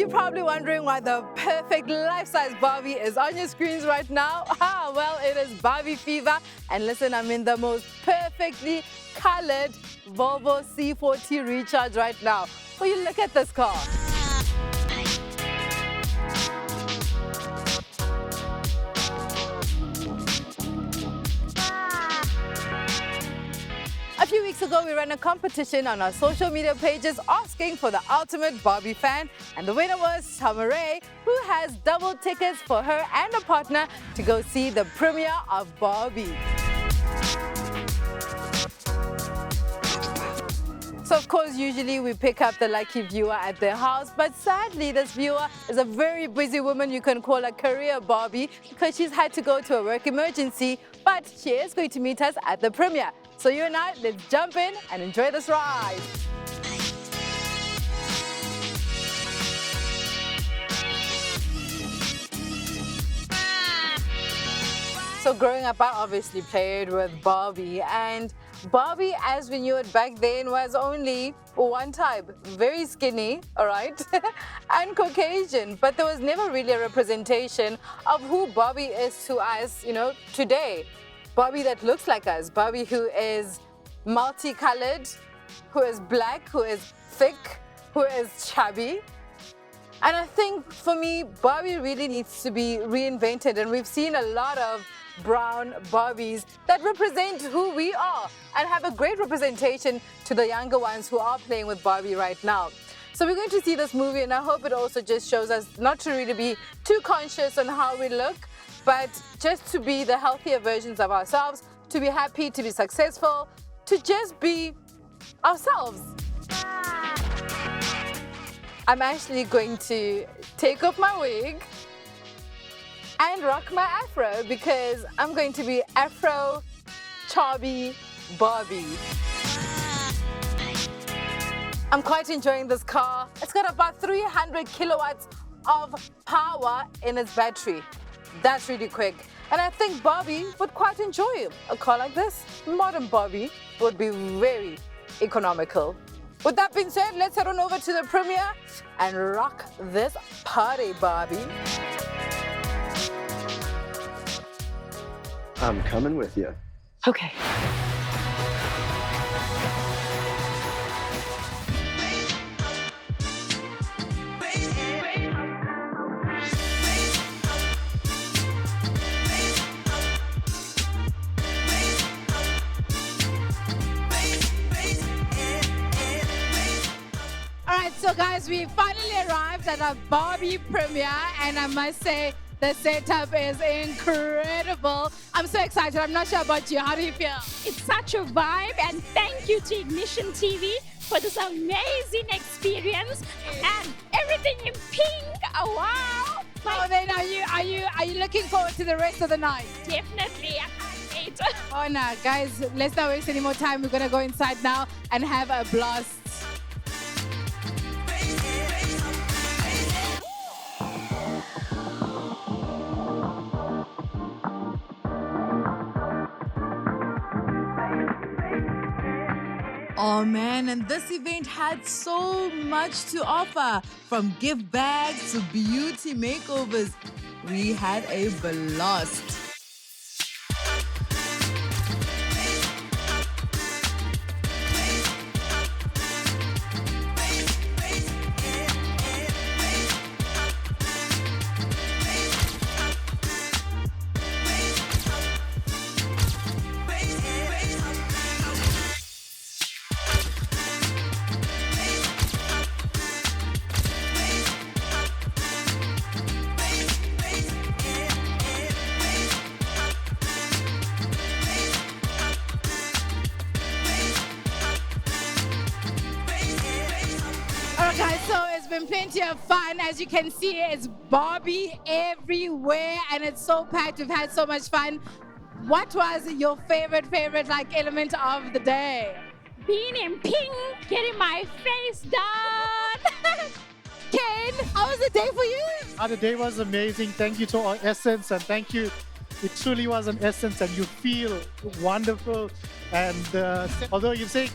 You're probably wondering why the perfect life-size Barbie is on your screens right now. Well, it is Barbie fever. And listen, I'm in the most perfectly colored Volvo C40 Recharge right now. Will you look at this car? A few weeks ago, we ran a competition on our social media pages asking for the ultimate Barbie fan, and the winner was Samaray, who has double tickets for her and a partner to go see the premiere of Barbie. So of course, usually we pick up the lucky viewer at their house, but sadly this viewer is a very busy woman. You can call her career Barbie because she's had to go to a work emergency, but she is going to meet us at the premiere. So you and I, let's jump in and enjoy this ride. So growing up, I obviously played with Barbie, and Barbie, as we knew it back then, was only one type, very skinny, all right, and Caucasian, but there was never really a representation of who Barbie is to us, today. Barbie that looks like us, Barbie who is multicolored, who is black, who is thick, who is chubby. And I think for me, Barbie really needs to be reinvented, and we've seen a lot of brown Barbies that represent who we are and have a great representation to the younger ones who are playing with Barbie right now. So we're going to see this movie, and I hope it also just shows us not to really be too conscious on how we look, but just to be the healthier versions of ourselves, to be happy, to be successful, to just be ourselves. I'm actually going to take off my wig and rock my afro because I'm going to be Afro Chubby Barbie. I'm quite enjoying this car. It's got about 300 kilowatts of power in its battery. That's really quick. And I think Barbie would quite enjoy a car like this. Modern Barbie would be very economical. With that being said, let's head on over to the premiere and rock this party, Barbie. I'm coming with you. Okay. So guys, we finally arrived at our Barbie premiere, and I must say the setup is incredible. I'm so excited. I'm not sure about you. How do you feel? It's such a vibe, and thank you to Ignition TV for this amazing experience and everything in pink. Oh, wow! Oh, then are you looking forward to the rest of the night? Definitely. I can't wait. Oh no, guys, let's not waste any more time. We're gonna go inside now and have a blast. Oh man, and this event had so much to offer, from gift bags to beauty makeovers. We had a blast. Guys, so it's been plenty of fun. As you can see, it's Barbie everywhere and it's so packed. We've had so much fun. What was your favorite element of the day? Being in pink, getting my face done. Ken, how was the day for you? The day was amazing. Thank you to our Essence, and thank you. It truly was an Essence, and you feel wonderful. And although you say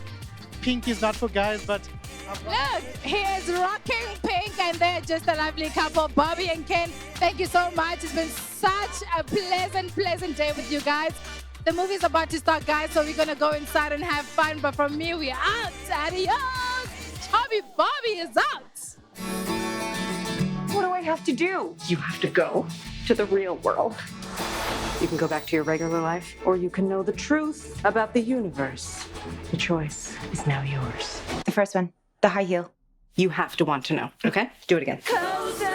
pink is not for guys, but Look, he is rocking pink and they're just a lovely couple. Barbie and Ken, thank you so much. It's been such a pleasant day with you guys. The movie's about to start, guys, so we're going to go inside and have fun. But from me, we're out. Adios. Chubby Barbie is out. What do I have to do? You have to go to the real world. You can go back to your regular life, or you can know the truth about the universe. The choice is now yours. The first one, the high heel. You have to want to know, okay? Do it again. Closer.